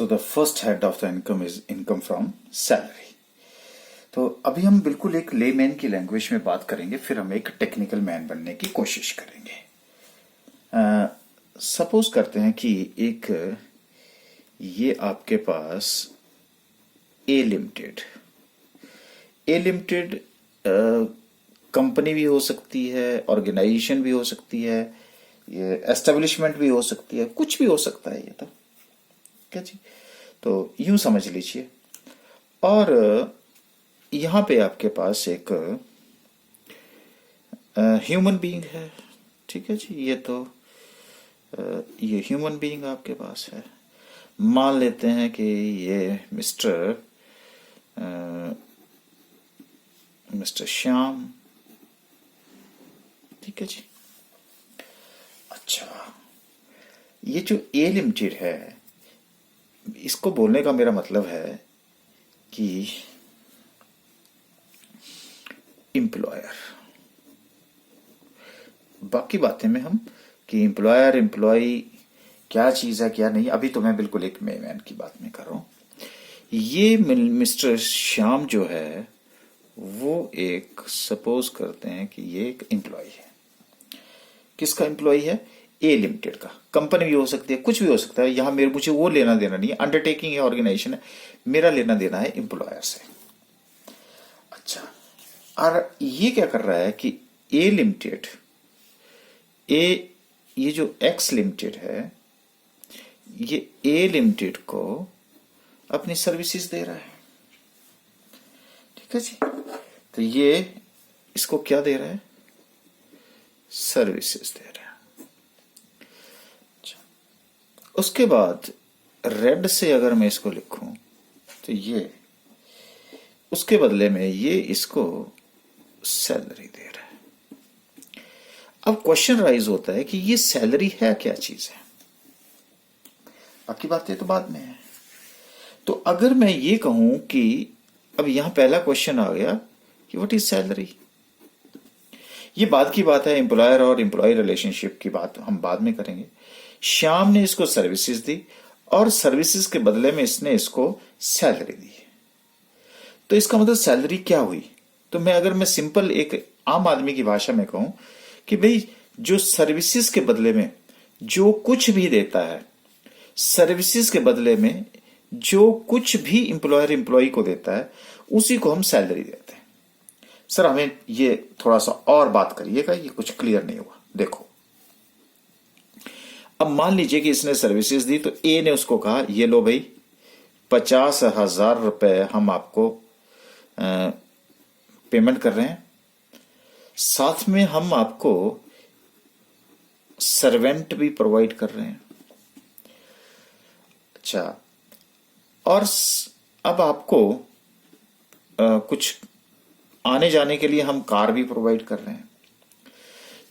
the first head of the income is income from salary. तो अभी हम बिल्कुल एक लेमैन की लैंग्वेज में बात करेंगे, फिर हम एक टेक्निकल मैन बनने की कोशिश करेंगे. सपोज करते हैं कि एक ये आपके पास ए लिमिटेड कंपनी भी हो सकती है, ऑर्गेनाइजेशन भी हो सकती है, ये एस्टेब्लिशमेंट भी हो सकती है, कुछ भी हो सकता है ये तो क्या जी. तो यूं समझ लीजिए. और यहां पे आपके पास एक ह्यूमन बीइंग है. ठीक है जी. ये तो ये ह्यूमन बीइंग आपके पास है. मान लेते हैं कि ये मिस्टर श्याम. ठीक है जी. अच्छा, ये जो ए लिमिटेड है, इसको बोलने का मेरा मतलब है कि एम्प्लॉयर. बाकी बातें में हम कि एम्प्लॉयर एम्प्लॉय क्या चीज है क्या नहीं, अभी तो मैं बिल्कुल एक मैन की बात में कर रहा हूं. ये मिस्टर श्याम जो है वो एक, सपोज करते हैं कि ये एक एम्प्लॉय है. किसका एम्प्लॉय है? ए लिमिटेड का. कंपनी भी हो सकती है, कुछ भी हो सकता है. यहां मुझे वो लेना देना नहीं है. अंडरटेकिंग है, ऑर्गेनाइजेशन है. मेरा लेना देना है एम्प्लॉयर से. अच्छा, और ये क्या कर रहा है कि ए लिमिटेड, ये जो एक्स लिमिटेड है, ये ए लिमिटेड को अपनी सर्विसेज दे रहा है. ठीक है जी. तो ये इसको क्या दे रहा है? सर्विसेज दे रहा है. अच्छा, उसके बाद रेड से अगर मैं इसको लिखूं तो ये उसके बदले में ये इसको सैलरी दे रहा है. अब क्वेश्चन राइज होता है कि ये सैलरी है क्या चीज है. बाकी बातें तो बाद में है. तो अगर मैं ये कहूं कि अब यहां पहला क्वेश्चन आ गया कि व्हाट इज सैलरी. ये बाद की बात है. एम्प्लॉयर और एम्प्लॉय रिलेशनशिप की बात हम बाद में करेंगे. श्याम ने इसको सर्विसेज दी और सर्विसेज के बदले में इसने इसको सैलरी दी. तो इसका मतलब सैलरी क्या हुई? तो अगर मैं सिंपल एक आम आदमी की भाषा में कहूं कि भाई जो सर्विसेज के बदले में जो कुछ भी देता है, सर्विसेज के बदले में जो कुछ भी एम्प्लॉयर एम्प्लॉय को देता है, उसी को हम सैलरी देते हैं. सर हमें ये थोड़ा सा और बात करिएगा, ये कुछ क्लियर नहीं हुआ. देखो, अब मान लीजिए कि इसने सर्विसेज दी, तो ए ने उसको कहा ये लो भाई 50,000 रुपए हम आपको पेमेंट कर रहे हैं, साथ में हम आपको सर्वेंट भी प्रोवाइड कर रहे हैं. अच्छा, और अब आपको कुछ आने जाने के लिए हम कार भी प्रोवाइड कर रहे हैं.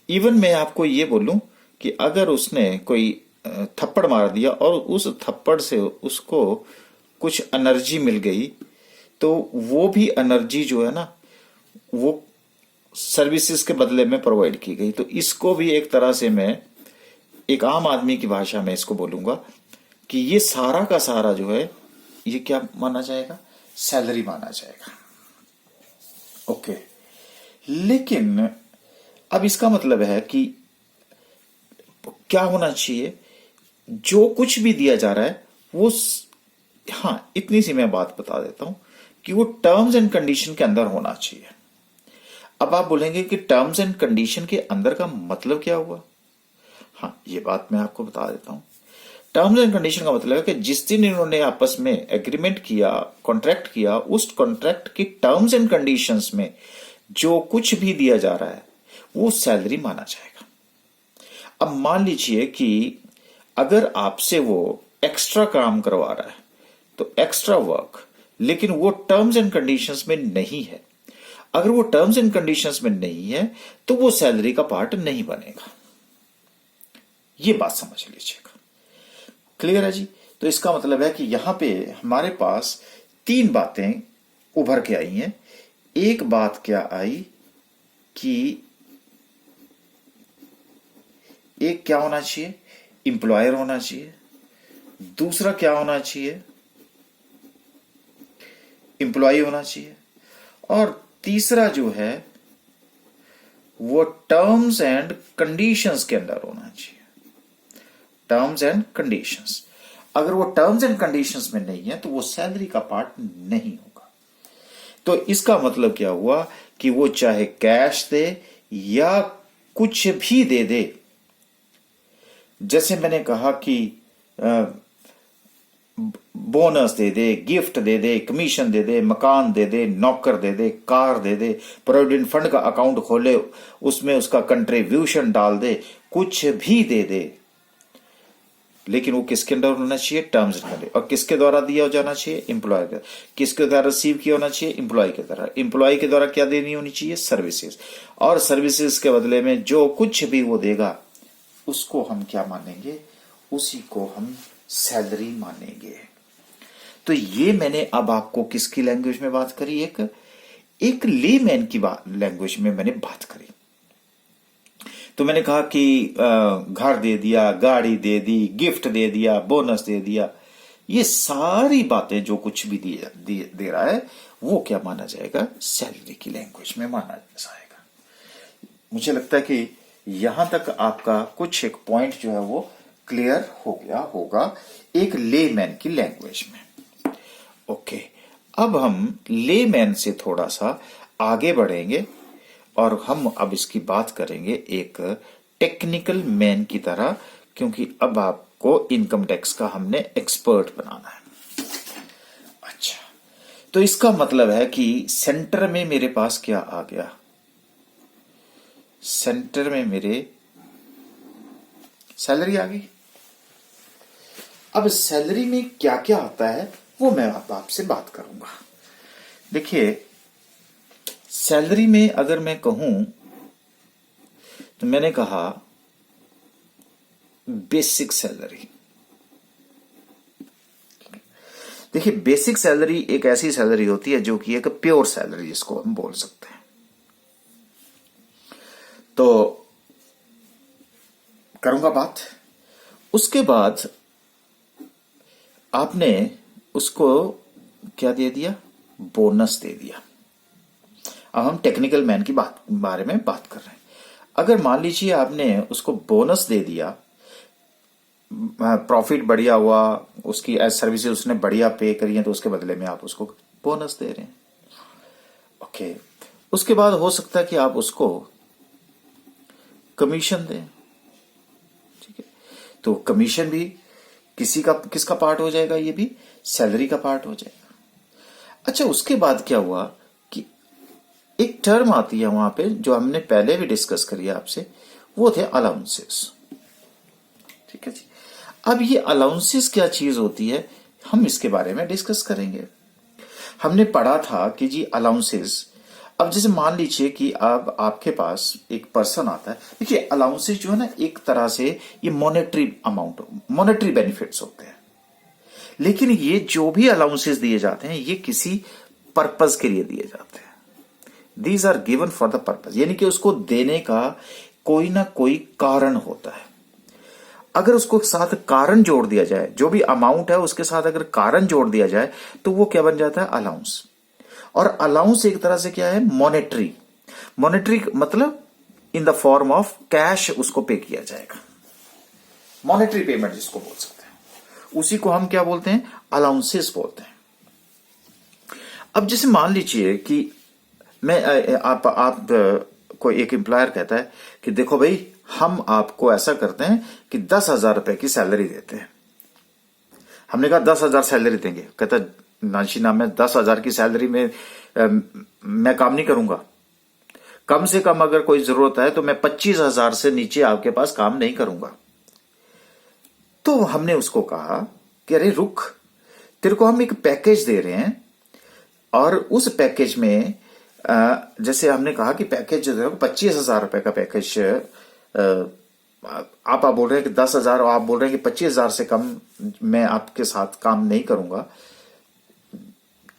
इवन मैं आपको ये बोलूं कि अगर उसने कोई थप्पड़ मार दिया और उस थप्पड़ से उसको कुछ एनर्जी मिल गई, तो वो भी एनर्जी जो है ना, वो सर्विसेज के बदले में प्रोवाइड की गई. तो इसको भी एक तरह से मैं एक आम आदमी की भाषा में इसको बोलूंगा कि ये सारा का सारा जो है, ये क्या माना जाएगा? सैलरी माना जाएगा. ओके. लेकिन अब इसका मतलब है कि क्या होना चाहिए? जो कुछ भी दिया जा रहा है वो, हां, इतनी सी मैं बात बता देता हूं कि वो टर्म्स एंड कंडीशन के अंदर होना चाहिए. अब आप बोलेंगे कि टर्म्स एंड कंडीशन के अंदर का मतलब क्या हुआ? हाँ, ये बात मैं आपको बता देता हूं. टर्म्स एंड कंडीशन का मतलब है कि जिस दिन इन्होंने आपस में एग्रीमेंट किया, कॉन्ट्रैक्ट किया, उस कॉन्ट्रैक्ट की टर्म्स एंड कंडीशंस में जो कुछ भी दिया जा रहा है वो सैलरी माना जाएगा. अब मान लीजिए कि अगर आपसे वो एक्स्ट्रा काम करवा रहा है, तो एक्स्ट्रा वर्क, लेकिन वो टर्म्स एंड कंडीशंस में नहीं है. अगर वो टर्म्स एंड कंडीशंस में नहीं है तो वो सैलरी का पार्ट नहीं बनेगा. ये बात समझ लीजिएगा. क्लियर है जी. तो इसका मतलब है कि यहां पे हमारे पास 3 बातें उभर के आई हैं. एक बात क्या आई कि एक क्या होना चाहिए? एम्प्लॉयर होना चाहिए. दूसरा क्या होना चाहिए, एम्प्लॉय होना चाहिए, और तीसरा जो है वो टर्म्स एंड कंडीशंस के अंदर होना चाहिए, टर्म्स एंड कंडीशंस। अगर वो टर्म्स एंड कंडीशंस में नहीं है तो वो सैलरी का पार्ट नहीं होगा। तो इसका मतलब क्या हुआ कि वो चाहे कैश दे या कुछ भी दे दे, जैसे मैंने कहा कि बोनस दे दे, गिफ्ट दे दे, कमीशन दे दे, मकान दे दे, नौकर दे दे, कार दे दे, प्रोविडेंट फंड का अकाउंट खोले, उसमें उसका कंट्रीब्यूशन डाल दे, कुछ भी दे दे, लेकिन वो किसके अंडर होना चाहिए, टर्म्स एंड कंडीशन। और किसके द्वारा दिया जाना चाहिए, एम्प्लॉय के। किसके द्वारा रिसीव किया होना चाहिए, एम्प्लॉय के द्वारा। एम्प्लॉय के द्वारा क्या देनी होनी चाहिए, सर्विसेज। और सर्विसेज के बदले में जो कुछ भी वो देगा उसको हम क्या मानेंगे, उसी को हम सैलरी मानेंगे। तो ये मैंने अब आपको किसकी लैंग्वेज में बात करी, एक लेमैन की लैंग्वेज में मैंने बात करी। तो मैंने कहा कि घर दे दिया, गाड़ी दे दी, गिफ्ट दे दिया, बोनस दे दिया, ये सारी बातें जो कुछ भी दे रहा है वो क्या माना जाएगा, सैलरी की लैंग्वेज में माना जाएगा। मुझे लगता है कि यहां तक आपका कुछ एक पॉइंट जो है वो क्लियर हो गया होगा एक लेमैन की लैंग्वेज में। ओके, अब हम लेमैन से थोड़ा सा आगे बढ़ेंगे और हम अब इसकी बात करेंगे एक टेक्निकल मैन की तरह, क्योंकि अब आपको इनकम टैक्स का हमने एक्सपर्ट बनाना है। अच्छा, तो इसका मतलब है कि सेंटर में मेरे पास क्या आ गया, सेंटर में मेरे सैलरी आ गई। अब सैलरी में क्या क्या आता है वो मैं आपसे बात करूंगा। देखिए, सैलरी में अगर मैं कहूं तो मैंने कहा बेसिक सैलरी। देखिए, बेसिक सैलरी एक ऐसी सैलरी होती है जो कि एक प्योर सैलरी जिसको हम बोल सकते हैं। तो करूंगा बात। उसके बाद आपने उसको क्या दे दिया, बोनस दे दिया। अब हम टेक्निकल मैन की बारे में बात कर रहे हैं। अगर मान लीजिए आपने उसको बोनस दे दिया, प्रॉफिट बढ़िया हुआ, उसकी एज सर्विसेज उसने बढ़िया पे करी है, तो उसके बदले में आप उसको बोनस दे रहे हैं। ओके, उसके बाद हो सकता है कि आप उसको कमीशन दें। ठीक है, तो कमीशन भी किसका पार्ट हो जाएगा, ये भी सैलरी का पार्ट हो जाएगा। अच्छा, उसके बाद क्या हुआ कि एक टर्म आती है वहां पे जो हमने पहले भी डिस्कस करी है आपसे, वो थे अलाउंसेस। ठीक है जी। अब ये अलाउंसेस क्या चीज होती है, हम इसके बारे में डिस्कस करेंगे। हमने पढ़ा था कि जी अलाउंसेस, अब जैसे मान लीजिए कि अब आपके पास एक पर्सन आता है। देखिए, अलाउंसेस जो है ना, एक तरह से ये मॉनेटरी अमाउंट, मॉनेटरी बेनिफिट्स होते हैं, लेकिन ये जो भी अलाउंसेस दिए जाते हैं ये किसी पर्पस के लिए दिए जाते हैं। These are given for the purpose, यानी कि उसको देने का कोई ना कोई कारण होता है। अगर उसको साथ कारण जोड़ दिया जाए, जो भी अमाउंट है उसके साथ अगर कारण जोड़ दिया जाए तो वो क्या बन जाता है, अलाउंस। और अलाउंस एक तरह से क्या है, मॉनेटरी। मॉनेटरी मतलब in the form of cash उसको पे किया जाएगा, मॉनेटरी पेमेंट जिसको बोल सकते हैं, उसी को हम क्या बोलते हैं, अलाउंसेस बोलते हैं। अब जैसे मान लीजिए कि मैं आप को एक एम्प्लॉयर कहता है कि देखो भाई, हम आपको ऐसा करते हैं कि 10,000 रुपए की सैलरी देते हैं। हमने कहा 10,000 सैलरी देंगे। कहता नाशी ना, मैं 10,000 की सैलरी में मैं काम नहीं करूंगा। कम से कम अगर कोई जरूरत है तो मैं 25,000 से नीचे आपके पास काम नहीं करूंगा। तो हमने उसको कहा कि अरे रुक, तेरे को हम एक पैकेज दे रहे हैं, और उस पैकेज में जैसे हमने कहा कि पैकेज जो है 25,000 रुपए का पैकेज, आप बोल रहे हैं कि 10,000 और आप बोल रहे हैं कि 25,000 से कम मैं आपके साथ काम नहीं करूंगा।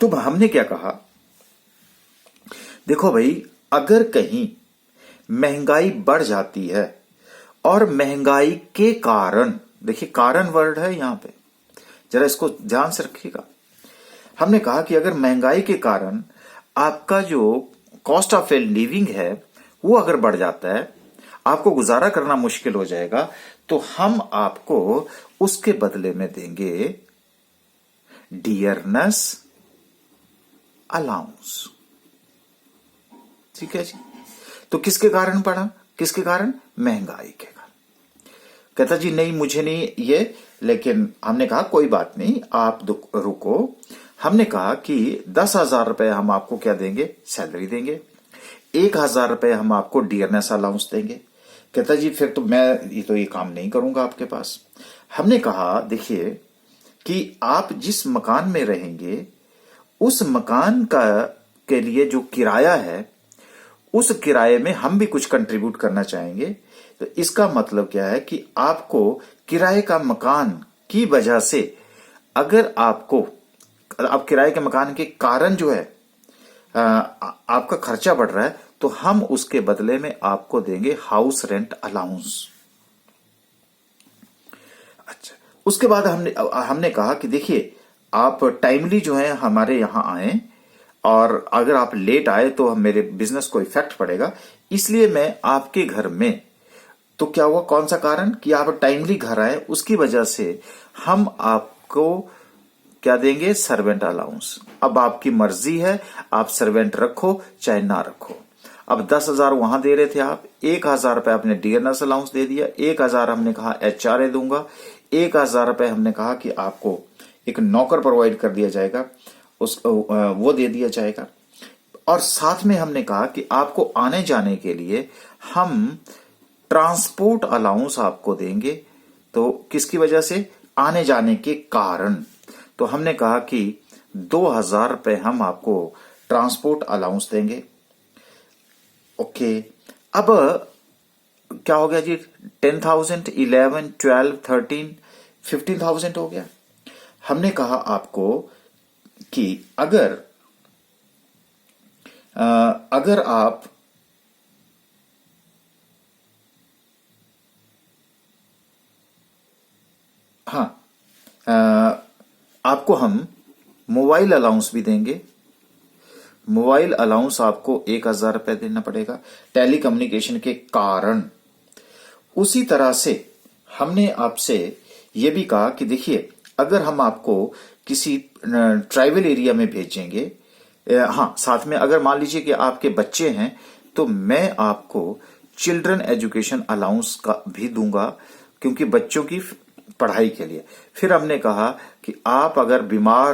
तो हमने क्या कहा, देखो भाई, अगर कहीं महंगाई बढ़ जाती है और महंगाई के कारण, देखिए कारण वर्ड है यहां पे, जरा इसको ध्यान से रखिएगा। हमने कहा कि अगर महंगाई के कारण आपका जो कॉस्ट ऑफ लिविंग है वो अगर बढ़ जाता है, आपको गुजारा करना मुश्किल हो जाएगा, तो हम आपको उसके बदले में देंगे डियरनेस अलाउंस। ठीक है जी। तो किसके कारण पड़ा? किसके कारण? महंगाई के कारण। कहता जी नहीं मुझे नहीं ये, लेकिन हमने कहा कोई बात नहीं, आप रुको। हमने कहा कि 10,000 रुपए हम आपको क्या देंगे? सैलरी देंगे। 1,000 रुपए हम आपको डियरनेस अलाउंस देंगे। कहता जी फिर तो मैं ये काम नहीं करूंगा आपके पास। हमने कहा देखिए कि आप जिस मकान में रहेंगे उस मकान का के लिए जो किराया है, उस किराए में हम भी कुछ कंट्रीब्यूट करना चाहेंगे। तो इसका मतलब क्या है कि आपको किराए का मकान की वजह से, अगर आपको अब किराए के मकान के कारण जो है आपका खर्चा बढ़ रहा है, तो हम उसके बदले में आपको देंगे हाउस रेंट अलाउंस। अच्छा, उसके बाद हमने कहा कि देखिए आप टाइमली जो है हमारे यहां आए, और अगर आप लेट आए तो मेरे बिजनेस को इफेक्ट पड़ेगा, इसलिए मैं आपके घर में, तो क्या हुआ? कौन सा कारण? कि आप टाइमली घर आए, उसकी वजह से हम आपको क्या देंगे? Servant allowance. अब आपकी मर्जी है, आप सर्वेंट रखो चाहे ना रखो। अब 10,000 वहां दे रहे थे आप, 1,000 रुपए आपने डियरनेस अलाउंस दे दिया, 1,000 हमने कहा HRA दूंगा, 1,000 रुपए हमने कहा कि आपको एक नौकर प्रोवाइड कर दिया जाएगा, वो दे दिया जाएगा। और साथ में हमने कहा कि आपको आने जाने के लिए हम ट्रांसपोर्ट अलाउंस आपको देंगे। तो किसकी वजह से? आने जाने के कारण। तो हमने कहा कि 2,000 रुपए हम आपको ट्रांसपोर्ट अलाउंस देंगे। ओके, अब क्या हो गया जी? 10,000, 11, 12, 13, 15,000 हो गया। हमने कहा आपको कि अगर आप आपको हम मोबाइल अलाउंस भी देंगे। मोबाइल अलाउंस आपको 1,000 रुपए देना पड़ेगा टेली कम्युनिकेशन के कारण। उसी तरह से हमने आपसे यह भी कहा कि देखिए अगर हम आपको किसी ट्राइबल एरिया में भेजेंगे, साथ में अगर मान लीजिए कि आपके बच्चे हैं, तो मैं आपको चिल्ड्रन एजुकेशन अलाउंस का भी दूंगा, क्योंकि बच्चों की पढ़ाई के लिए। फिर हमने कहा कि आप अगर बीमार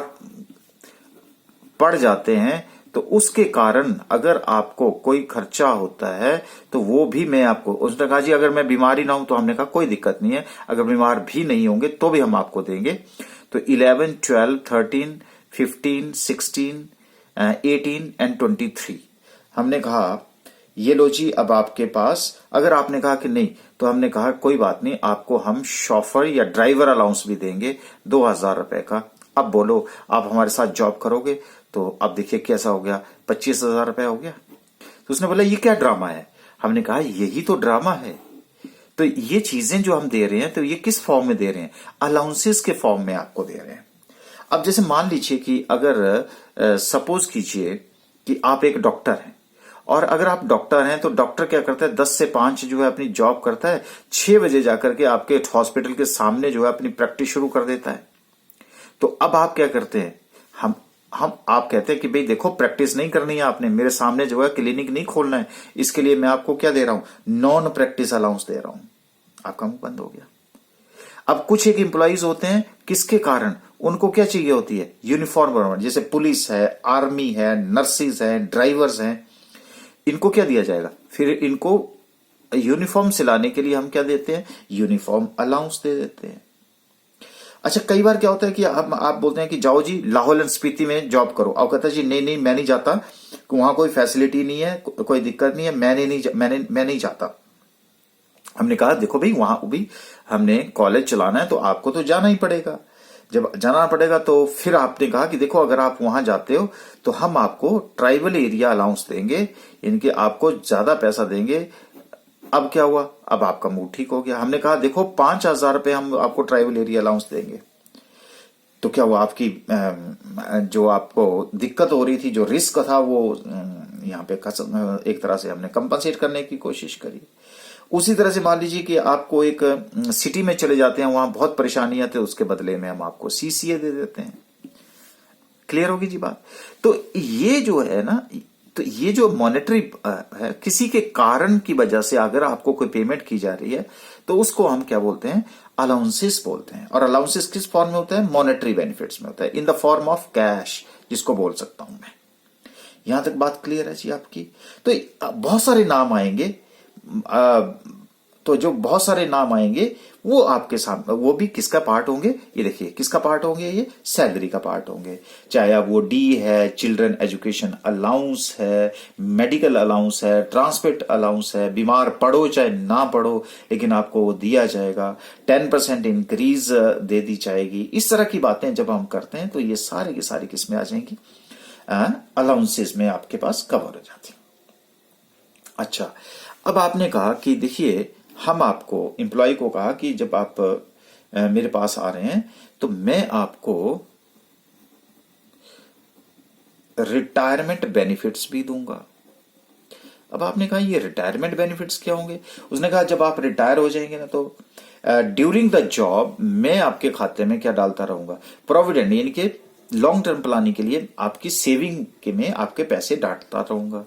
पड़ जाते हैं तो उसके कारण अगर आपको कोई खर्चा होता है तो वो भी मैं आपको, उसने कहा जी अगर मैं बीमारी ना हूं, तो हमने कहा कोई दिक्कत नहीं है, अगर बीमार भी नहीं होंगे तो भी हम आपको देंगे। तो 11, 12, 13, 15, 16, 18 एंड 23 हमने कहा ये लो जी। अब आपके पास अगर आपने कहा कि नहीं, तो हमने कहा कोई बात नहीं, आपको हम शॉफर या ड्राइवर अलाउंस भी देंगे 2,000 रुपए का। अब बोलो आप हमारे साथ जॉब करोगे? तो अब देखिए कैसा हो गया, 25,000 रुपए हो गया। तो उसने बोला ये क्या ड्रामा है? हमने कहा यही तो ड्रामा है। तो ये चीजें जो हम दे रहे हैं, तो ये किस फॉर्म में दे रहे हैं? अलाउंसेस के फॉर्म में आपको दे रहे हैं। अब जैसे मान लीजिए कि अगर सपोज कीजिए कि आप एक डॉक्टर हैं, और अगर आप डॉक्टर हैं तो डॉक्टर क्या करता है, 10 से 5 जो है अपनी जॉब करता है, 6 बजे जाकर के आपके हॉस्पिटल के सामने जो है अपनी प्रैक्टिस शुरू कर देता है। तो अब आप क्या करते हैं? आप कहते हैं कि भाई देखो प्रैक्टिस नहीं करनी है आपने, मेरे सामने जो है क्लिनिक नहीं खोलना है, इसके लिए मैं आपको क्या दे रहा हूं? नॉन प्रैक्टिस अलाउंस दे रहा हूं। आपका मुंह बंद हो गया। अब कुछ एक एम्प्लॉइज होते हैं, किसके कारण? उनको क्या चाहिए होती है? यूनिफॉर्म, जैसे पुलिस है, आर्मी है, नर्सिस है, ड्राइवर्स हैं, इनको क्या दिया जाएगा? फिर इनको यूनिफॉर्म सिलाने के लिए हम क्या देते हैं? यूनिफॉर्म अलाउंस दे देते हैं। अच्छा, कई बार क्या होता है कि आप बोलते हैं कि जाओ जी लाहौल एंड स्पीति में जॉब करो, और कहता है जी नहीं नहीं मैं नहीं जाता, वहां कोई फैसिलिटी नहीं है, कोई दिक्कत नहीं है, मैं नहीं जाता। हमने कहा देखो भाई वहां भी हमने कॉलेज चलाना है, तो आपको तो जाना ही पड़ेगा। जब जाना पड़ेगा तो फिर आपने कहा कि देखो अगर आप वहां जाते हो तो हम आपको ट्राइबल एरिया अलाउंस देंगे, इनके आपको ज्यादा पैसा देंगे। अब क्या हुआ? अब आपका मूड ठीक हो गया। हमने कहा देखो 5,000 रुपए हम आपको ट्राइबल एरिया अलाउंस देंगे। तो क्या वो आपकी जो आपको दिक्कत हो रही थी, जो रिस्क था, वो यहाँ पे एक तरह से हमने कंपनसेट करने की कोशिश करी। उसी तरह से मान लीजिए कि आपको एक सिटी में चले जाते हैं, वहां बहुत परेशानियां थे, उसके बदले में हम आपको सीसीए दे देते हैं। क्लियर होगी जी बात। तो ये जो है ना, तो ये जो मॉनेटरी है, किसी के कारण की वजह से अगर आपको कोई पेमेंट की जा रही है तो उसको हम क्या बोलते हैं, अलाउंसेस बोलते हैं। और अलाउंसेस किस फॉर्म में होता है, मॉनेटरी बेनिफिट्स में होता है, in the form of cash, जिसको बोल सकता हूं मैं। यहां तक बात क्लियर है जी आपकी। तो बहुत सारे नाम आएंगे, तो जो बहुत सारे नाम आएंगे वो आपके सामने, वो भी किसका पार्ट होंगे, ये देखिए किसका पार्ट होंगे, ये सैलरी का पार्ट होंगे। चाहे अब वो डी है, चिल्ड्रन एजुकेशन अलाउंस है, मेडिकल अलाउंस है, ट्रांसपोर्ट अलाउंस है, बीमार पड़ो चाहे ना पड़ो लेकिन आपको वो दिया जाएगा, 10% इंक्रीज दे दी जाएगी। इस तरह की बातें जब हम करते हैं तो ये सारे की सारी किसमें आ जाएंगी, अलाउंसेस में आपके पास कवर हो जाती। अच्छा, अब आपने कहा कि देखिए, हम आपको एम्प्लॉय को कहा कि जब आप मेरे पास आ रहे हैं तो मैं आपको रिटायरमेंट बेनिफिट्स भी दूंगा। अब आपने कहा ये रिटायरमेंट बेनिफिट्स क्या होंगे? उसने कहा जब आप रिटायर हो जाएंगे ना तो ड्यूरिंग द जॉब मैं आपके खाते में क्या डालता रहूंगा, प्रोविडेंट, यानी कि लॉन्ग टर्म प्लानिंग के लिए आपकी सेविंग के में आपके पैसे डालता रहूंगा,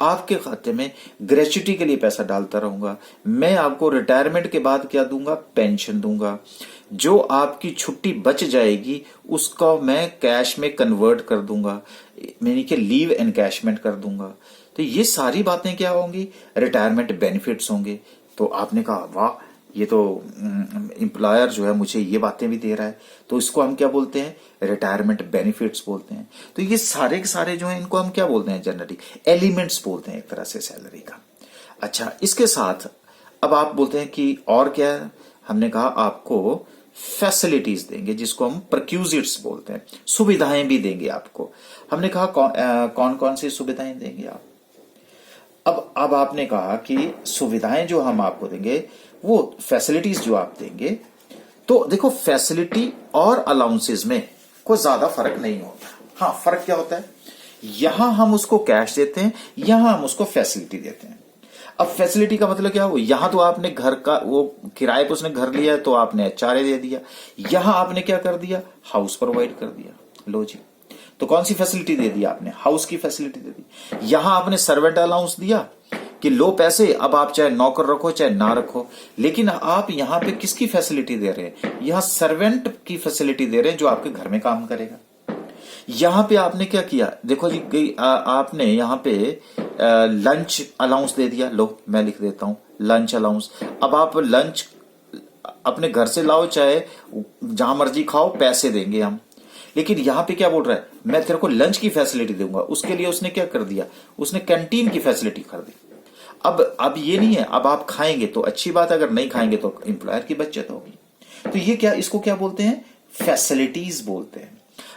आपके खाते में ग्रेच्युटी के लिए पैसा डालता रहूंगा। मैं आपको रिटायरमेंट के बाद क्या दूंगा, पेंशन दूंगा। जो आपकी छुट्टी बच जाएगी उसका मैं कैश में कन्वर्ट कर दूंगा, यानी कि लीव एनकैशमेंट कर दूंगा। तो ये सारी बातें क्या होंगी, रिटायरमेंट बेनिफिट्स होंगे। तो आपने कहा वाह, ये तो एम्प्लॉयर जो है मुझे ये बातें भी दे रहा है, तो इसको हम क्या बोलते हैं, रिटायरमेंट बेनिफिट्स बोलते हैं। तो ये सारे के सारे जो हैं इनको हम क्या बोलते हैं, जनरली एलिमेंट्स बोलते हैं एक तरह से सैलरी का। अच्छा, इसके साथ अब आप बोलते हैं कि और क्या है, हमने कहा आपको फैसिलिटीज देंगे जिसको हम प्रक्यूजिट्स बोलते हैं, सुविधाएं भी देंगे आपको। हमने कहा कौन कौन सी सुविधाएं देंगे आप। अब आपने कहा कि सुविधाएं जो हम आपको देंगे, वो फैसिलिटीज जो आप देंगे, तो देखो फैसिलिटी और अलाउंसेस में कोई ज्यादा फर्क नहीं होता। हाँ, फर्क क्या होता है, यहां हम उसको कैश देते हैं, यहां हम उसको फैसिलिटी देते हैं। अब फैसिलिटी का मतलब क्या हो, यहां तो आपने घर का वो किराए पे उसने घर लिया है तो आपने एचआरए दे दिया, यहां आपने क्या कर दिया, हाउस प्रोवाइड कर दिया। लो जी, तो कौन सी फैसिलिटी दे दी आपने, हाउस की फैसिलिटी दे दी। यहां आपने सर्वेंट अलाउंस दिया कि लो पैसे, अब आप चाहे नौकर रखो चाहे ना रखो, लेकिन आप यहां पे किसकी फैसिलिटी दे रहे हैं, यहां सर्वेंट की फैसिलिटी दे रहे हैं जो आपके घर में काम करेगा। यहां पे आपने क्या किया, देखो जी, आपने यहां पे लंच अलाउंस दे दिया। लो मैं लिख देता हूं लंच अलाउंस। अब आप लंच अपने घर से लाओ चाहे जहां मर्जी खाओ, पैसे देंगे हम। लेकिन यहां पे क्या बोल रहा है, मैं तेरे को लंच की फैसिलिटी दूंगा। उसके लिए उसने क्या कर दिया, उसने कैंटीन की फैसिलिटी कर दी। अब ये नहीं है, अब आप खाएंगे तो अच्छी बात, अगर नहीं खाएंगे तो एम्प्लॉयर की बचत होगी। तो ये क्या, इसको क्या बोलते हैं, फैसिलिटीज बोलते हैं।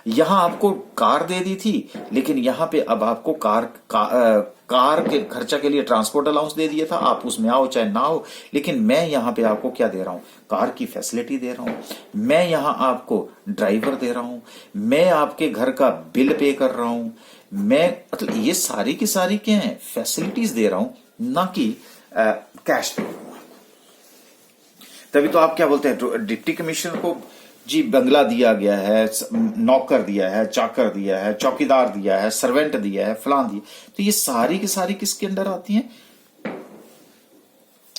यहां आपको कार दे दी थी, लेकिन यहां पे अब आपको कार के खर्चा के लिए ट्रांसपोर्ट अलाउंस दे दिया था, आप उसमें आओ चाहे ना हो, लेकिन मैं यहां पे आपको क्या दे रहा हूं, कार की फैसिलिटी दे रहा हूं। मैं यहां आपको ड्राइवर दे रहा हूं, मैं आपके घर का बिल पे कर रहा हूं, मैं मतलब ये सारी की सारी क्या है, फैसिलिटीज दे रहा हूं, ना कि कैश दे रहा हूं। तभी तो आप क्या बोलते हैं, डिप्टी कमिश्नर को जी बंगला दिया गया है, नौकर दिया है, चाकर दिया है, चौकीदार दिया है, सर्वेंट दिया है, फलान दिया। तो ये सारी की सारी किसके अंडर आती हैं,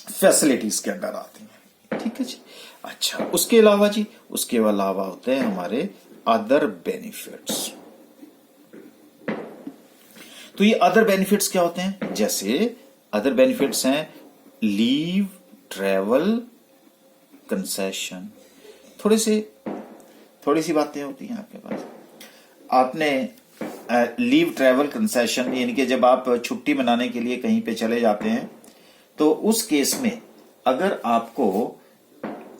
फैसिलिटीज के अंडर आती हैं। ठीक है जी। अच्छा, उसके अलावा जी, उसके अलावा होते हैं हमारे अदर बेनिफिट्स। तो ये अदर बेनिफिट्स क्या होते हैं, जैसे अदर बेनिफिट्स हैं लीव, ट्रेवल, कंसेशन। थोड़ी सी बातें होती हैं आपके पास। आपने लीव, ट्रेवल, कंसेशन, यानी कि जब आप छुट्टी मनाने के लिए कहीं पे चले जाते हैं तो उस केस में अगर आपको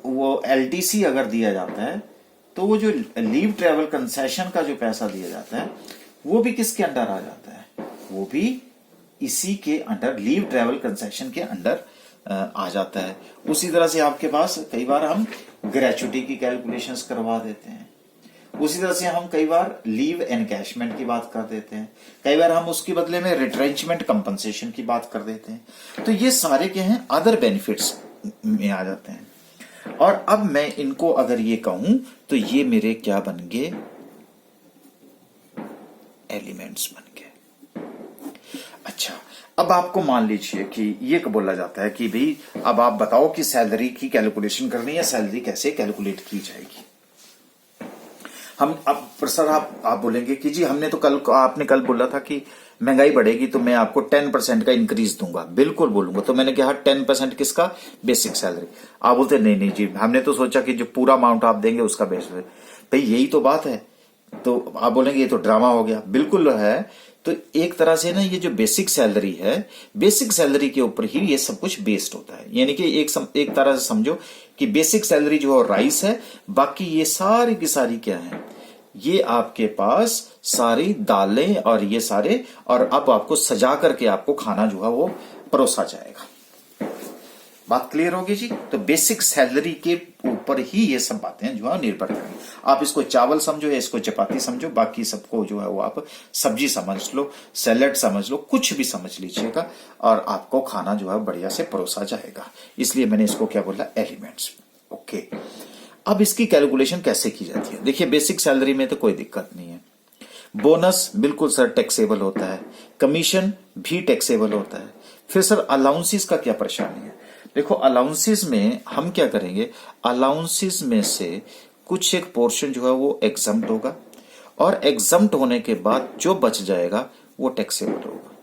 वो एलटीसी अगर दिया जाता है तो वो जो लीव, ट्रेवल, कंसेशन का जो पैसा दिया जाता है वो भी किसके अंडर आ जाता है, वो भी इसी के अंडर, लीव, ट्रेवल, कंसेशन के अंडर आ जाता है। उसी तरह से आपके पास कई बार हम ग्रेच्युटी की कैलकुलेशंस करवा देते हैं। उसी तरह से हम कई बार लीव एनकैशमेंट की बात कर देते हैं, कई बार हम उसके बदले में रिट्रेंचमेंट कंपनसेशन की बात कर देते हैं। तो ये सारे क्या हैं, अदर बेनिफिट्स में आ जाते हैं। और अब मैं इनको अगर ये कहूं तो ये मेरे क्या बन गए, एलिमेंट्स बन गए। अच्छा, अब आपको मान लीजिए कि ये बोला जाता है कि भाई अब आप बताओ कि सैलरी की कैलकुलेशन करनी है, सैलरी कैसे कैलकुलेट की जाएगी। हम अब सर आप बोलेंगे कि जी हमने तो आपने कल बोला था कि महंगाई बढ़ेगी तो मैं आपको 10% का इंक्रीज दूंगा। बिल्कुल बोलूंगा। तो मैंने कहा 10% किसका, बेसिक सैलरी। आप बोलते नहीं नहीं जी हमने तो सोचा कि जो पूरा अमाउंट आप देंगे उसका बेसिक। भाई यही तो बात है। तो आप बोलेंगे ये तो ड्रामा हो गया। बिल्कुल है। तो एक तरह से ना ये जो बेसिक सैलरी है, बेसिक सैलरी के ऊपर ही ये सब कुछ बेस्ड होता है। यानी कि एक तरह से समझो कि बेसिक सैलरी जो है राइस है, बाकी ये सारी की सारी क्या है, ये आपके पास सारी दालें और ये सारे, और अब आपको सजा करके आपको खाना जो है वो परोसा जाएगा। बात क्लियर होगी जी। तो बेसिक सैलरी के ऊपर ही ये सब बातें जो है निर्भर करेंगी। आप इसको चावल समझो या इसको चपाती समझो, बाकी सबको जो है वो आप सब्जी समझ लो, सैलेड समझ लो, कुछ भी समझ लीजिएगा और आपको खाना जो है बढ़िया से परोसा जाएगा। इसलिए मैंने इसको क्या बोला, एलिमेंट्स। ओके, अब इसकी कैलकुलेशन कैसे की जाती है। देखिए बेसिक सैलरी में तो कोई दिक्कत नहीं है। बोनस बिल्कुल सर टैक्सेबल होता है, कमीशन भी टैक्सेबल होता है। फिर सर अलाउंसेस का क्या परेशानी है। देखो अलाउंसेस में हम क्या करेंगे, अलाउंसेस में से कुछ एक पोर्शन जो है वो एग्जम्प्ट होगा और एग्जम्प्ट होने के बाद जो बच जाएगा वो टैक्सेबल होगा।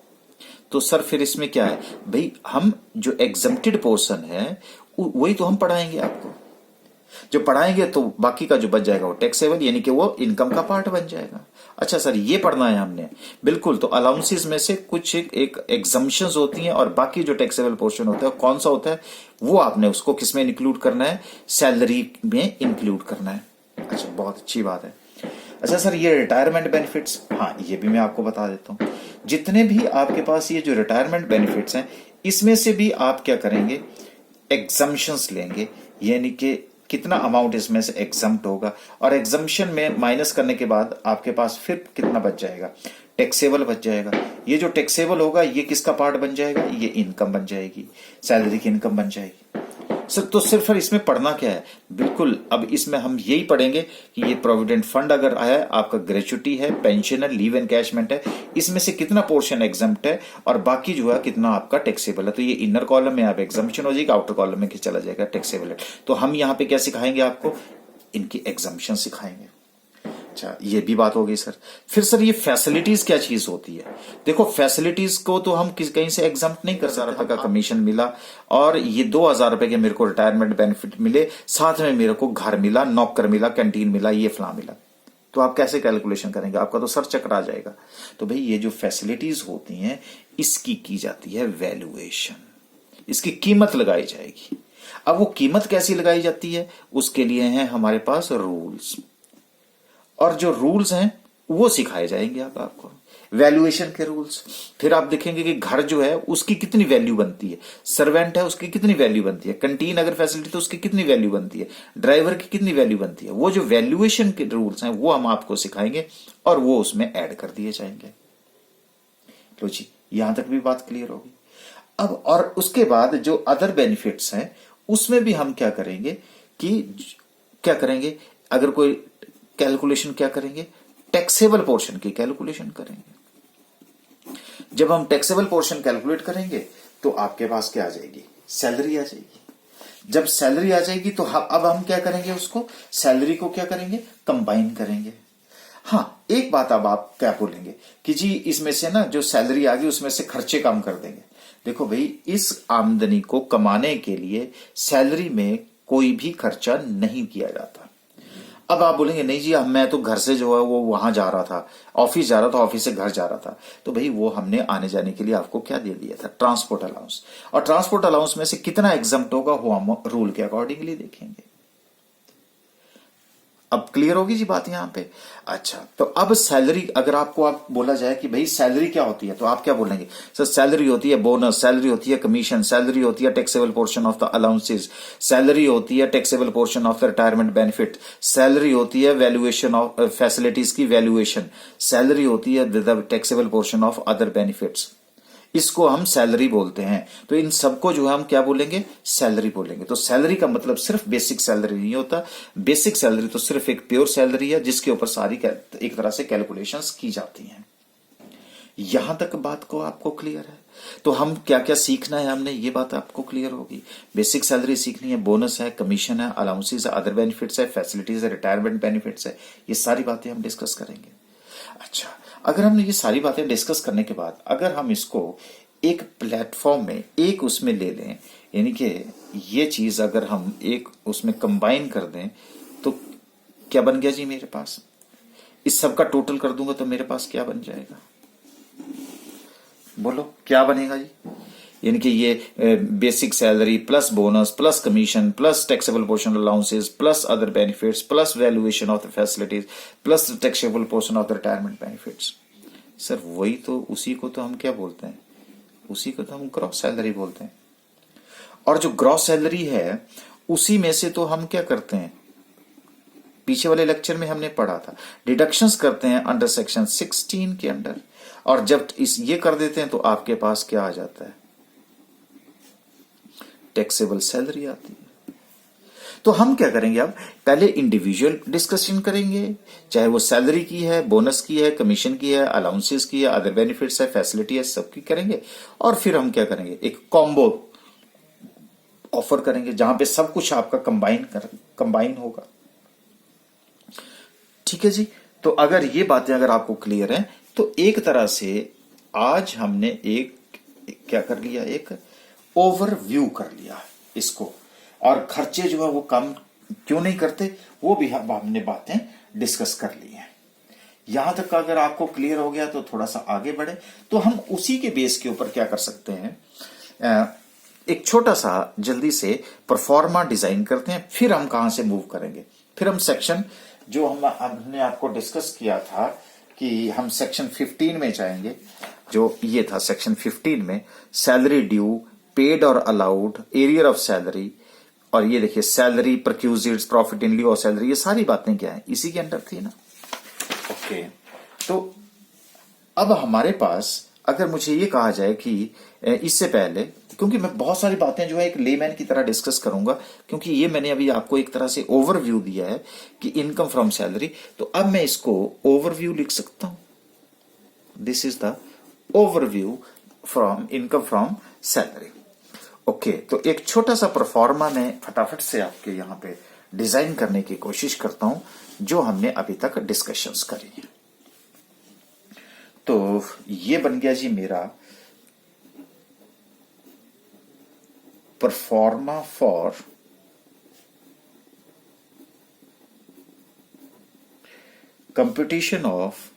तो सर फिर इसमें क्या है भाई, हम जो एग्जम्प्टेड पोर्शन है वही तो हम पढ़ाएंगे आपको। जो पढ़ाएंगे तो बाकी का जो बच जाएगा वो टैक्सेबल, यानी कि वो इनकम का पार्ट बन जाएगा। अच्छा सर ये पढ़ना है हमने, बिल्कुल। तो अलाउंसेस में से कुछ एक एग्जम्पशंस होती हैं और बाकी जो टैक्सेबल पोर्शन होता है कौन सा होता है, वो आपने उसको किस में इंक्लूड करना है, सैलरी में इंक्लूड करना है। अच्छा बहुत अच्छी बात है। अच्छा सर ये रिटायरमेंट बेनिफिट्स, हाँ ये भी मैं आपको बता देता हूं। जितने भी आपके पास ये जो रिटायरमेंट बेनिफिट्स हैं इसमें से भी आप क्या करेंगे, एग्जम्पशंस लेंगे, यानी कि कितना अमाउंट इसमें से एग्जम्प्ट होगा और एग्जम्पशन में माइनस करने के बाद आपके पास फिर कितना बच जाएगा, टैक्सेबल बच जाएगा। ये जो टैक्सेबल होगा ये किसका पार्ट बन जाएगा, ये इनकम बन जाएगी, सैलरी की इनकम बन जाएगी। सर तो सिर्फ इसमें पढ़ना क्या है, बिल्कुल अब इसमें हम यही पढ़ेंगे कि ये प्रोविडेंट फंड अगर आया, आपका ग्रेचुटी है, पेंशन है, लीव एनकैशमेंट है, इसमें से कितना पोर्शन एग्जम्प्ट है और बाकी जो है कितना आपका टैक्सेबल है। तो ये इनर कॉलम में आप एग्जम्पशन हो जाएगा, आउटर कॉलम में चला जाएगा टैक्सेबल है। तो हम यहाँ पे क्या सिखाएंगे आपको, इनकी एग्जम्पशन सिखाएंगे। अच्छा ये भी बात हो गई सर। फिर सर ये फैसिलिटीज क्या चीज होती है। देखो फैसिलिटीज को तो हम कहीं से एग्जम्प्ट नहीं कर सकते। का कमीशन मिला और ये 2000 रुपए के मेरे को रिटायरमेंट बेनिफिट मिले, साथ में मेरे को घर मिला, नौकर मिला, कैंटीन मिला, ये फला मिला, तो आप कैसे कैलकुलेशन करेंगे, आपका तो सर चकरा जाएगा। तो भाई ये जो फैसिलिटीज होती हैं इसकी की जाती है वैल्यूएशन, इसकी कीमत लगाई जाएगी। अब वो कीमत कैसी लगाई जाती है, उसके लिए हैं हमारे पास रूल्स, और जो रूल्स हैं वो सिखाए जाएंगे आपको, वैल्यूएशन के रूल्स। फिर आप देखेंगे कि घर जो है उसकी कितनी वैल्यू बनती है, सर्वेंट है उसकी कितनी वैल्यू बनती है, कैंटीन अगर फैसिलिटी तो उसकी कितनी वैल्यू बनती है, ड्राइवर की कितनी वैल्यू बनती है। वो जो वैल्यूएशन के रूल्स हैं वो हम आपको सिखाएंगे और वो उसमें ऐड कर दिए जाएंगे। लो जी यहां तक भी बात क्लियर होगी। अब और उसके बाद जो अदर बेनिफिट्स हैं उसमें भी हम क्या करेंगे कि क्या करेंगे, अगर कोई कैलकुलेशन क्या करेंगे, टैक्सेबल पोर्शन की कैलकुलेशन करेंगे। जब हम टैक्सेबल पोर्शन कैलकुलेट करेंगे तो आपके पास क्या आ जाएगी, सैलरी आ जाएगी। जब सैलरी आ जाएगी तो अब हम क्या करेंगे, उसको सैलरी को क्या करेंगे, कंबाइन करेंगे। हाँ एक बात अब आप क्या बोलेंगे कि जी इसमें से ना जो सैलरी आ गई उसमें से खर्चे कम कर देंगे। देखो भाई इस आमदनी को कमाने के लिए सैलरी में कोई भी खर्चा नहीं किया जाता। अब आप बोलेंगे नहीं जी मैं तो घर से जो है वो वहां जा रहा था, ऑफिस जा रहा था, ऑफिस से घर जा रहा था, तो भाई वो हमने आने जाने के लिए आपको क्या दे दिया था, ट्रांसपोर्ट अलाउंस। और ट्रांसपोर्ट अलाउंस में से कितना एग्जम्प्ट होगा वो हम रूल के अकॉर्डिंगली देखेंगे। अब क्लियर होगी जी बात यहां पे। अच्छा, तो अब सैलरी अगर आपको आप बोला जाए कि भाई सैलरी क्या होती है, तो आप क्या बोलेंगे? सर सैलरी होती है बोनस, सैलरी होती है कमीशन, सैलरी होती है taxable portion of the allowances, salary होती है taxable portion of the retirement benefit, salary होती है वैल्यूएशन ऑफ फैसिलिटीज की वैल्यूएशन, सैलरी होती है the taxable portion of other benefits. इसको हम सैलरी बोलते हैं। तो इन सबको जो है हम क्या बोलेंगे? सैलरी बोलेंगे। तो सैलरी का मतलब सिर्फ बेसिक सैलरी नहीं होता। बेसिक सैलरी तो सिर्फ एक प्योर सैलरी है जिसके ऊपर सारी एक तरह से कैलकुलेशंस की जाती हैं। यहां तक बात को आपको क्लियर है? तो हम क्या क्या सीखना है हमने, ये बात आपको क्लियर होगी। बेसिक सैलरी सीखनी है, बोनस है, कमीशन है, अलाउंसेस है, अदर बेनिफिट्स है, फैसिलिटीज है, रिटायरमेंट बेनिफिट्स है, ये सारी बातें हम डिस्कस करेंगे। अच्छा, अगर हमने ये सारी बातें डिस्कस करने के बाद अगर हम इसको एक प्लेटफॉर्म में, एक उसमें ले लें, यानी कि ये चीज अगर हम एक उसमें कंबाइन कर दें, तो क्या बन गया जी मेरे पास? इस सब का टोटल कर दूंगा तो मेरे पास क्या बन जाएगा? बोलो क्या बनेगा जी? यानी कि ये basic salary plus bonus plus commission plus taxable portion allowances plus other benefits plus valuation of the facilities plus taxable portion of the retirement benefits. Sir वही तो, उसी को तो हम क्या बोलते हैं? उसी को तो हम ग्रॉस सैलरी बोलते हैं। और जो ग्रॉस सैलरी है उसी में से तो हम क्या करते हैं, पीछे वाले लेक्चर में हमने पढ़ा था, डिडक्शंस करते हैं अंडर सेक्शन 16 के अंडर। और जब इस ये कर देते हैं तो आपके पास क्या आ जाता है? टैक्सेबल सैलरी आती है। तो हम क्या करेंगे, अब पहले इंडिविजुअल डिस्कशन करेंगे, चाहे वो सैलरी की है, बोनस की है, कमीशन की है, अलाउंसेस की है, अदर बेनिफिट्स है, फैसिलिटी है, सबकी करेंगे। और फिर हम क्या करेंगे, एक कॉम्बो ऑफर करेंगे जहां पे सब कुछ आपका कंबाइन होगा। ठीक है जी। तो अगर ये बातें अगर आपको क्लियर हैं तो एक तरह से आज हमने एक क्या कर लिया, एक ओवरव्यू कर लिया इसको। और खर्चे जो है वो कम क्यों नहीं करते वो भी हमने बातें डिस्कस कर ली हैं। यहां तक अगर आपको क्लियर हो गया तो थोड़ा सा आगे बढ़े, तो हम उसी के बेस के ऊपर क्या कर सकते हैं, एक छोटा सा जल्दी से परफॉर्मा डिजाइन करते हैं। फिर हम कहां से मूव करेंगे, फिर हम सेक्शन जो हमने आपको डिस्कस किया था कि हम सेक्शन 15 में जाएंगे। जो ये था सेक्शन 15 में सैलरी ड्यू, पेड और अलाउड, एरियर ऑफ सैलरी, और ये देखिए salary, perquisites, profit in lieu of salary, ये सारी बातें क्या है इसी के अंडर थी ना। ओके, तो अब हमारे पास अगर मुझे ये कहा जाए कि इससे पहले, क्योंकि मैं बहुत सारी बातें जो है एक लेमैन की तरह डिस्कस करूंगा, क्योंकि ये मैंने अभी आपको एक तरह से ओवरव्यू दिया है कि इनकम फ्रॉम सैलरी, तो अब मैं इसको ओवरव्यू लिख सकता हूं। This is the overview from income from salary. Okay, तो एक छोटा सा परफॉर्मा में फटाफट से आपके यहां पे डिजाइन करने की कोशिश करता हूं जो हमने अभी तक डिस्कशंस करी है। तो ये बन गया जी मेरा pro forma for computation of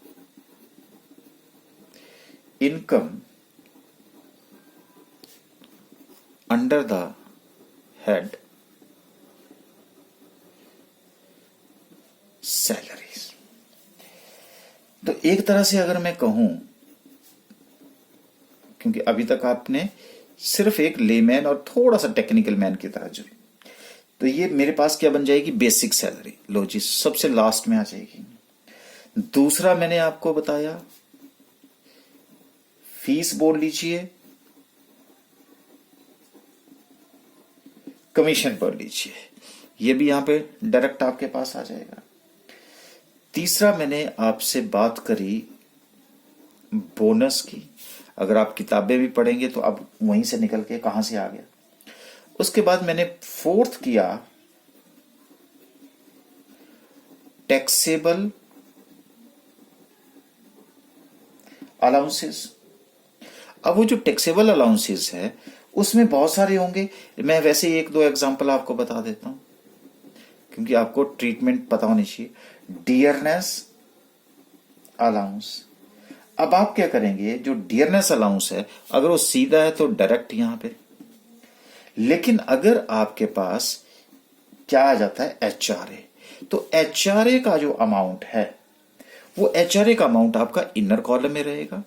income under the head salaries. तो एक तरह से अगर मैं कहूं, क्योंकि अभी तक आपने सिर्फ एक लेमैन और थोड़ा सा टेक्निकल मैन की तरह जुड़ी, तो ये मेरे पास क्या बन जाएगी, बेसिक सैलरी। लो जी, सबसे लास्ट में आ जाएगी। दूसरा मैंने आपको बताया फीस बोल लीजिए, कमीशन बोल लीजिए, ये भी यहां पे डायरेक्ट आपके पास आ जाएगा। तीसरा मैंने आपसे बात करी बोनस की, अगर आप किताबें भी पढ़ेंगे तो अब वहीं से निकल के कहां से आ गया। उसके बाद मैंने फोर्थ किया टैक्सेबल अलाउंसेस। अब वो जो टैक्सेबल अलाउंसेस है उसमें बहुत सारे होंगे, मैं वैसे एक दो एग्जांपल आपको बता देता हूं क्योंकि आपको ट्रीटमेंट पता होनी चाहिए। डियरनेस अलाउंस, अब आप क्या करेंगे, जो डियरनेस अलाउंस है अगर वो सीधा है तो डायरेक्ट यहां पे, लेकिन अगर आपके पास क्या आ जाता है, HRA, तो एचआरए का जो अमाउंट है वो एचआरए का अमाउंट आपका इनर कॉलम में रहेगा।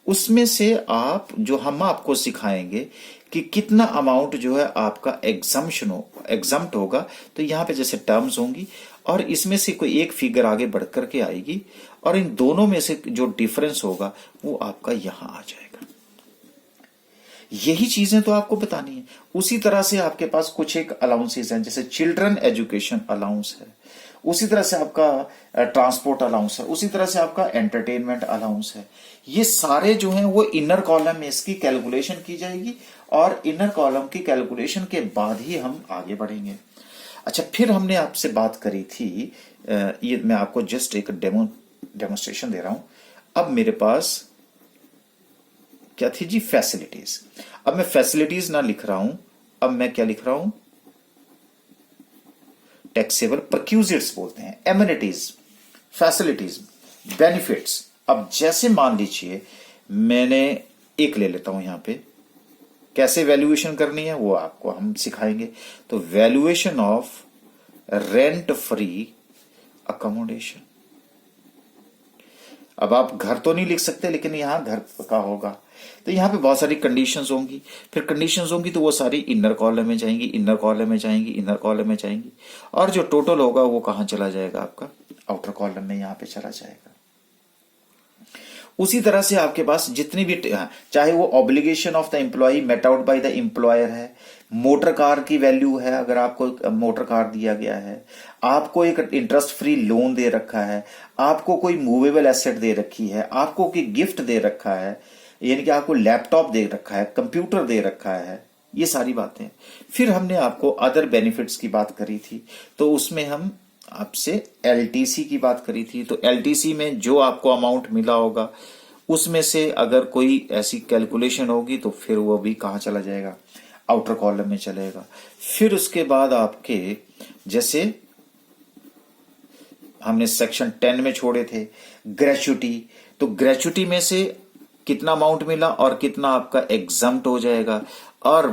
उसमें से आप जो हम आपको सिखाएंगे कि कितना अमाउंट जो है आपका एग्जम्प्ट होगा, तो यहां पे जैसे टर्म्स होंगी और इसमें से कोई एक फिगर आगे बढ़ करके आएगी और इन दोनों में से जो डिफरेंस होगा वो आपका यहां आ जाएगा। यही चीजें तो आपको बतानी है। उसी तरह से आपके पास कुछ एक अलाउंसेस हैं, जैसे चिल्ड्रन एजुकेशन अलाउंस है, उसी तरह से आपका ट्रांसपोर्ट अलाउंस है, उसी तरह से आपका एंटरटेनमेंट अलाउंस है। ये सारे जो हैं वो इनर कॉलम में इसकी कैलकुलेशन की जाएगी और इनर कॉलम की कैलकुलेशन के बाद ही हम आगे बढ़ेंगे। अच्छा, फिर हमने आपसे बात करी थी, ये मैं आपको जस्ट एक डेमोस्ट्रेशन दे रहा हूं। अब मेरे पास क्या थी जी, फैसिलिटीज। अब मैं फैसिलिटीज ना लिख रहा हूं, अब मैं क्या लिख रहा हूं, टैक्सेबल परक्यूजिट्स बोलते हैं, एमिनिटीज, फैसिलिटीज, बेनिफिट्स। अब जैसे मान लीजिए मैंने एक ले लेता हूं, यहां पे कैसे वैल्यूएशन करनी है वो आपको हम सिखाएंगे। तो valuation of rent free accommodation. अब आप घर तो नहीं लिख सकते, लेकिन यहां घर का होगा, तो यहां पे बहुत सारी कंडीशंस होंगी। फिर कंडीशंस होंगी तो वो सारी इनर कॉलम में जाएंगी, इनर कॉलम में जाएंगी, इनर कॉलम में जाएंगी, और जो टोटल होगा वो कहां चला जाएगा, आपका आउटर कॉलम में यहां पे चला जाएगा। उसी तरह से आपके पास जितनी भी, चाहे वो obligation of the employment out by the employer है, मोटर कार की वैल्यू है, अगर आपको मोटर कार दिया गया है, आपको एक इंटरेस्ट फ्री लोन दे रखा है, आपको कोई मूवेबल एसेट दे रखी है, आपको कोई गिफ्ट दे रखा है, यानी कि आपको लैपटॉप दे रखा है, कंप्यूटर दे रखा है, ये सारी बातें। फिर हमने आपको अदर बेनिफिट्स की बात करी थी, तो उसमें हम आपसे एलटीसी की बात करी थी। तो एलटीसी में जो आपको अमाउंट मिला होगा उसमें से अगर कोई ऐसी कैलकुलेशन होगी तो फिर वो भी कहां चला जाएगा, आउटर कॉलम में चलेगा। फिर उसके बाद आपके जैसे हमने सेक्शन 10 में छोड़े थे ग्रेच्युटी, तो ग्रेच्युटी में से कितना अमाउंट मिला और कितना आपका एग्जम्प्ट हो जाएगा, और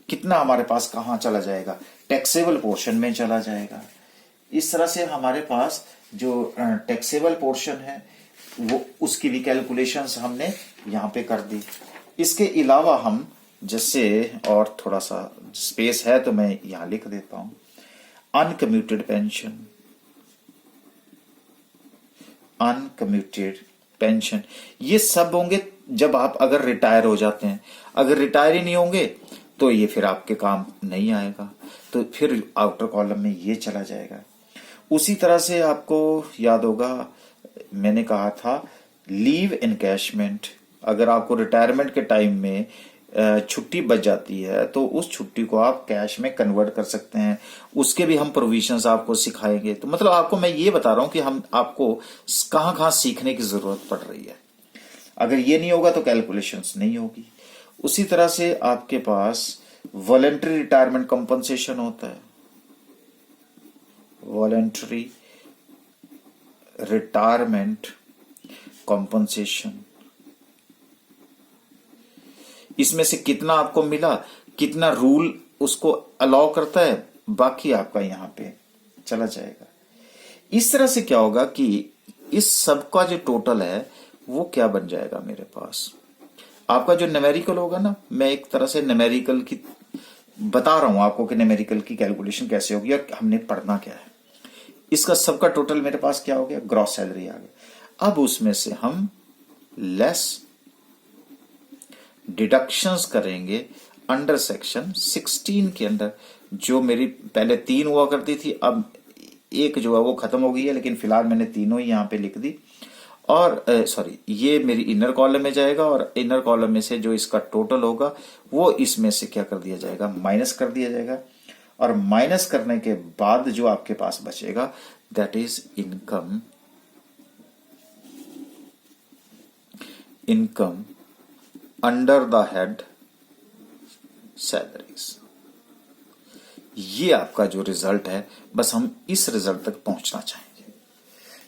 कितना हमारे पास कहां चला जाएगा, टैक्सेबल पोर्शन में चला जाएगा। इस तरह से हमारे पास जो टैक्सेबल पोर्शन है वो उसकी भी कैलकुलेशंस हमने यहां पे कर दी। इसके अलावा हम जैसे, और थोड़ा सा स्पेस है तो मैं यहां लिख देता हूं, अनकम्यूटेड पेंशन, अनकम्यूटेड पेंशन, ये सब होंगे जब आप अगर रिटायर हो जाते हैं। अगर रिटायर ही नहीं होंगे तो ये फिर आपके काम नहीं आएगा, तो फिर आउटर कॉलम में ये चला जाएगा। उसी तरह से आपको याद होगा मैंने कहा था लीव एनकैशमेंट, अगर आपको रिटायरमेंट के टाइम में छुट्टी बच जाती है तो उस छुट्टी को आप कैश में कन्वर्ट कर सकते हैं, उसके भी हम प्रोविजंस आपको सिखाएंगे। तो मतलब आपको मैं ये बता रहा हूं कि हम आपको कहां कहां सीखने की जरूरत पड़ रही है। अगर ये नहीं होगा तो कैलकुलेशंस नहीं होगी। उसी तरह से आपके पास वॉलेंट्री रिटायरमेंट कंपनसेशन होता है, वॉलेंट्री रिटायरमेंट कंपनसेशन, इसमें से कितना आपको मिला, कितना रूल उसको अलाउ करता है, बाकी आपका यहां पे चला जाएगा। इस तरह से क्या होगा कि इस सब का जो टोटल है वो क्या बन जाएगा मेरे पास, आपका जो न्यूमेरिकल होगा ना, मैं एक तरह से न्यूमेरिकल की बता रहा हूं आपको कि न्यूमेरिकल की कैलकुलेशन कैसे होगी और हमने पढ़ना क्या है। इसका सबका टोटल मेरे पास क्या हो गया, ग्रॉस सैलरी आ गया। अब उसमें से हम लेस डिडक्शंस करेंगे अंडर सेक्शन 16 के अंदर, जो मेरी पहले 3 हुआ करती थी, अब एक जो है वो खत्म हो गई है, लेकिन फिलहाल मैंने तीनों ही यहां पे लिख दी। और सॉरी, ये मेरी इनर कॉलम में जाएगा और इनर कॉलम में से जो इसका टोटल होगा वो इसमें से क्या कर दिया जाएगा, माइनस कर दिया जाएगा। और माइनस करने के बाद जो आपके पास बचेगा that is income, income under the head salaries. ये आपका जो रिजल्ट है, बस हम इस रिजल्ट तक पहुंचना चाहेंगे।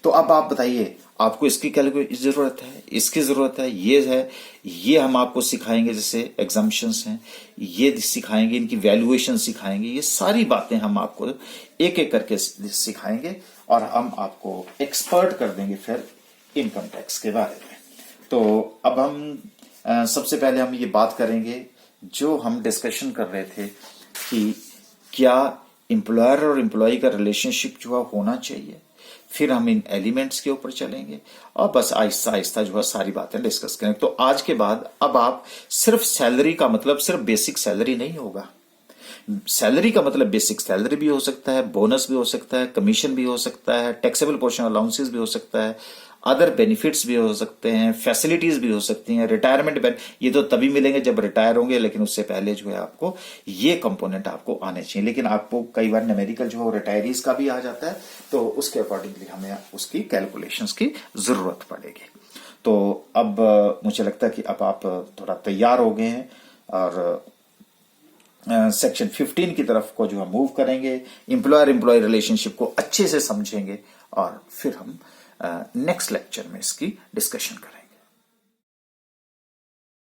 तो अब आप बताइए, आपको इसकी कैलकुलेशन जरूरत है, इसकी जरूरत है, ये हम आपको सिखाएंगे, जैसे एग्जाम्पशंस हैं ये सिखाएंगे, इनकी वैल्यूएशन सिखाएंगे, ये सारी बातें हम आपको एक एक करके सिखाएंगे और हम आपको एक्सपर्ट कर देंगे फिर इनकम टैक्स के बारे में। तो अब हम सबसे पहले हम ये बात करेंगे जो हम डिस्कशन कर रहे थे कि क्या एम्प्लॉयर और एम्प्लॉय का रिलेशनशिप जो है होना चाहिए, फिर हम इन एलिमेंट्स के ऊपर चलेंगे और बस आहिस्ता आहिस्ता जो है सारी बातें डिस्कस करेंगे। तो आज के बाद अब आप सिर्फ सैलरी का मतलब सिर्फ बेसिक सैलरी नहीं होगा। सैलरी का मतलब बेसिक सैलरी भी हो सकता है, बोनस भी हो सकता है, कमीशन भी हो सकता है, टैक्सेबल पोर्शन अलाउंसेस भी हो सकता है, अदर बेनिफिट्स भी हो सकते हैं, फैसिलिटीज भी हो सकती हैं, रिटायरमेंट ये तो तभी मिलेंगे जब रिटायर होंगे, लेकिन उससे पहले जो है आपको ये कंपोनेंट आपको आने चाहिए। लेकिन आपको कई बार न्यूमेरिकल जो है रिटायरीज का भी आ जाता है, तो उसके अकॉर्डिंगली हमें उसकी कैलकुलेशंस की जरूरत पड़ेगी। तो अब मुझे लगता है कि अब आप थोड़ा तैयार हो गए हैं और सेक्शन 15 की तरफ को जो हम मूव करेंगे, एम्प्लॉयर एम्प्लॉय रिलेशनशिप को अच्छे से समझेंगे और फिर हम नेक्स्ट लेक्चर में इसकी डिस्कशन करेंगे।